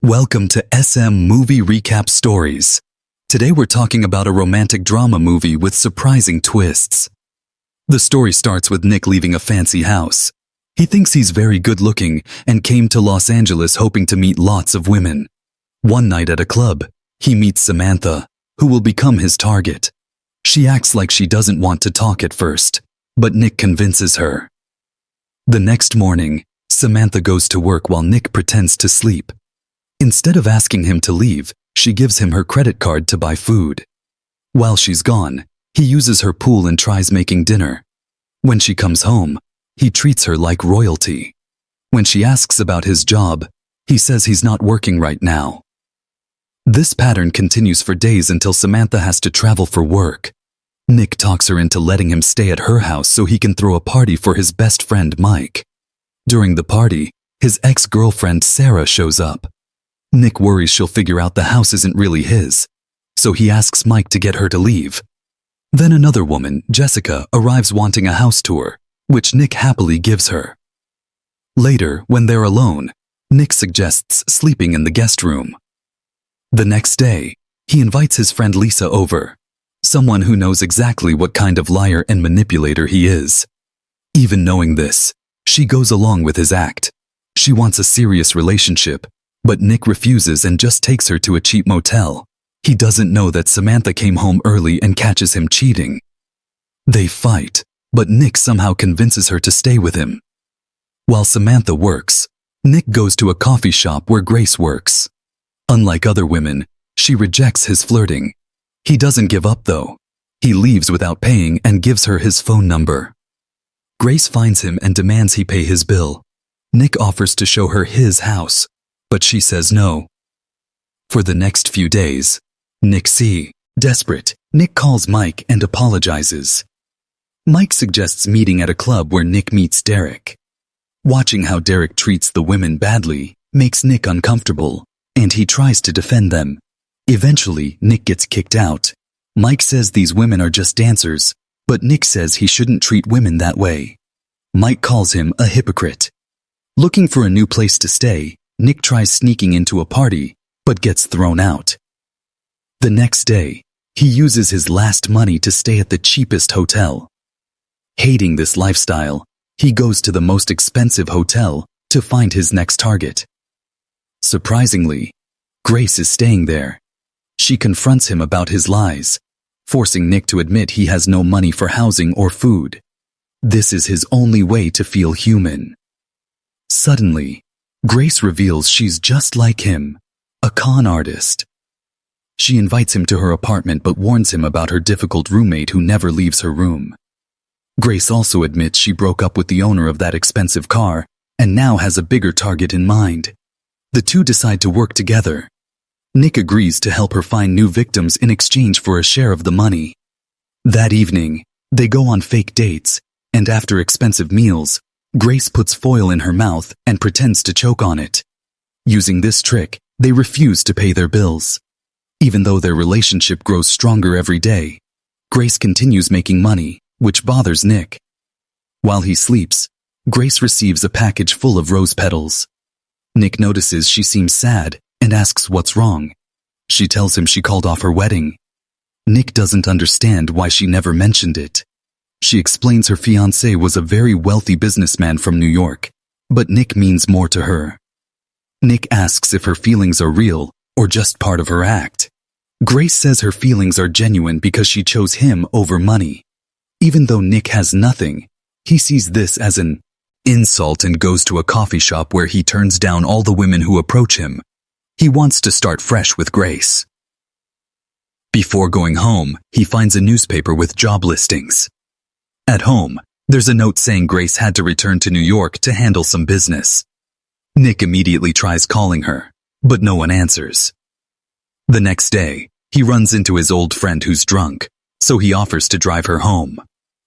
Welcome to SM Movie Recap Stories. Today we're talking about a romantic drama movie with surprising twists. The story starts with Nick leaving a fancy house. He thinks he's very good looking and came to Los Angeles hoping to meet lots of women. One night at a club, he meets Samantha, who will become his target. She acts like she doesn't want to talk at first, but Nick convinces her. The next morning, Samantha goes to work while Nick pretends to sleep. Instead of asking him to leave, she gives him her credit card to buy food. While she's gone, he uses her pool and tries making dinner. When she comes home, he treats her like royalty. When she asks about his job, he says he's not working right now. This pattern continues for days until Samantha has to travel for work. Nick talks her into letting him stay at her house so he can throw a party for his best friend Mike. During the party, his ex-girlfriend Sarah shows up. Nick worries she'll figure out the house isn't really his, so he asks Mike to get her to leave. Then another woman, Jessica, arrives wanting a house tour, which Nick happily gives her. Later, when they're alone, Nick suggests sleeping in the guest room. The next day, he invites his friend Lisa over, someone who knows exactly what kind of liar and manipulator he is. Even knowing this, she goes along with his act. She wants a serious relationship, but Nick refuses and just takes her to a cheap motel. He doesn't know that Samantha came home early and catches him cheating. They fight, but Nick somehow convinces her to stay with him. While Samantha works, Nick goes to a coffee shop where Grace works. Unlike other women, she rejects his flirting. He doesn't give up though. He leaves without paying and gives her his phone number. Grace finds him and demands he pay his bill. Nick offers to show her his house, but she says no. For the next few days, desperate, Nick calls Mike and apologizes. Mike suggests meeting at a club where Nick meets Derek. Watching how Derek treats the women badly makes Nick uncomfortable, and he tries to defend them. Eventually, Nick gets kicked out. Mike says these women are just dancers, but Nick says he shouldn't treat women that way. Mike calls him a hypocrite. Looking for a new place to stay, Nick tries sneaking into a party, but gets thrown out. The next day, he uses his last money to stay at the cheapest hotel. Hating this lifestyle, he goes to the most expensive hotel to find his next target. Surprisingly, Grace is staying there. She confronts him about his lies, forcing Nick to admit he has no money for housing or food. This is his only way to feel human. Suddenly, Grace reveals she's just like him, a con artist. She invites him to her apartment but warns him about her difficult roommate who never leaves her room. Grace also admits she broke up with the owner of that expensive car and now has a bigger target in mind. The two decide to work together. Nick agrees to help her find new victims in exchange for a share of the money. That evening, they go on fake dates, and after expensive meals, Grace puts foil in her mouth and pretends to choke on it. Using this trick, they refuse to pay their bills. Even though their relationship grows stronger every day, Grace continues making money, which bothers Nick. While he sleeps, Grace receives a package full of rose petals. Nick notices she seems sad and asks what's wrong. She tells him she called off her wedding. Nick doesn't understand why she never mentioned it. She explains her fiancé was a very wealthy businessman from New York, but Nick means more to her. Nick asks if her feelings are real or just part of her act. Grace says her feelings are genuine because she chose him over money. Even though Nick has nothing, he sees this as an insult and goes to a coffee shop where he turns down all the women who approach him. He wants to start fresh with Grace. Before going home, he finds a newspaper with job listings. At home, there's a note saying Grace had to return to New York to handle some business. Nick immediately tries calling her, but no one answers. The next day, he runs into his old friend who's drunk, so he offers to drive her home.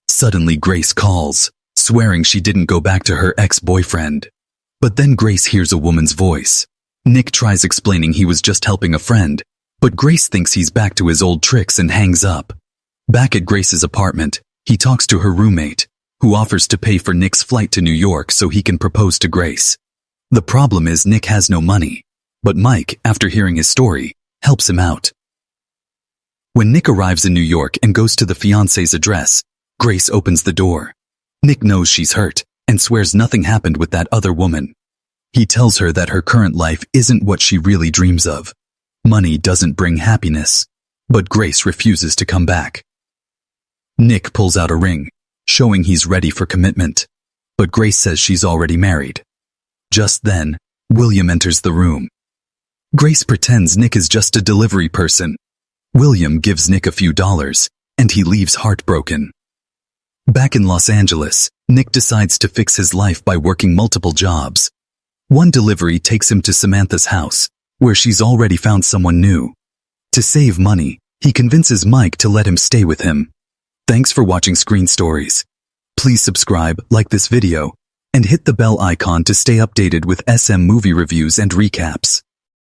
Suddenly Grace calls, swearing she didn't go back to her ex-boyfriend. But then Grace hears a woman's voice. Nick tries explaining he was just helping a friend, but Grace thinks he's back to his old tricks and hangs up. Back at Grace's apartment, he talks to her roommate, who offers to pay for Nick's flight to New York so he can propose to Grace. The problem is Nick has no money. But Mike, after hearing his story, helps him out. When Nick arrives in New York and goes to the fiancé's address, Grace opens the door. Nick knows she's hurt and swears nothing happened with that other woman. He tells her that her current life isn't what she really dreams of. Money doesn't bring happiness, but Grace refuses to come back. Nick pulls out a ring, showing he's ready for commitment, but Grace says she's already married. Just then, William enters the room. Grace pretends Nick is just a delivery person. William gives Nick a few dollars, and he leaves heartbroken. Back in Los Angeles, Nick decides to fix his life by working multiple jobs. One delivery takes him to Samantha's house, where she's already found someone new. To save money, he convinces Mike to let him stay with him. Thanks for watching Screen Stories. Please subscribe, like this video, and hit the bell icon to stay updated with SM movie reviews and recaps.